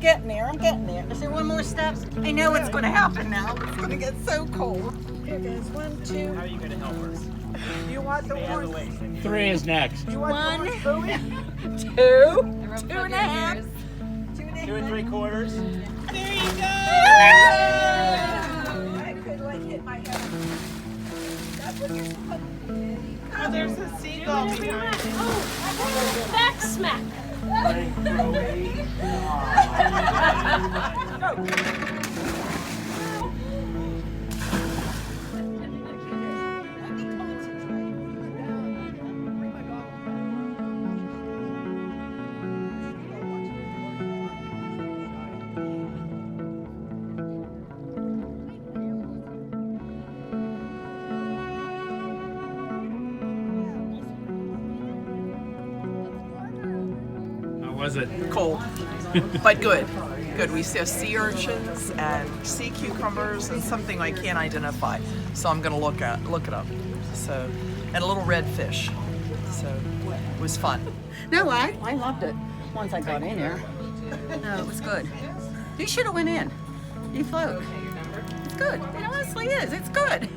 getting there. I'm getting there. Is there one more step? I know what's going to happen now. It's going to get so cold. Here, guys. 1, 2. How are you going to help us? You want the horse? 3 is next. You want 1, the horse, 2, 2.5. 2 3/4. There you go. I could like hit my head. That's what you're supposed to do. Oh, there's a seagull behind it. Oh, back smack. Was it? Cold, but good. Good. We see sea urchins and sea cucumbers and something I can't identify. So I'm going to look it up. So, and a little red fish. So it was fun. No, I loved it once I got in there. No, it was good. You should have went in. You float. It's good. It honestly is. It's good.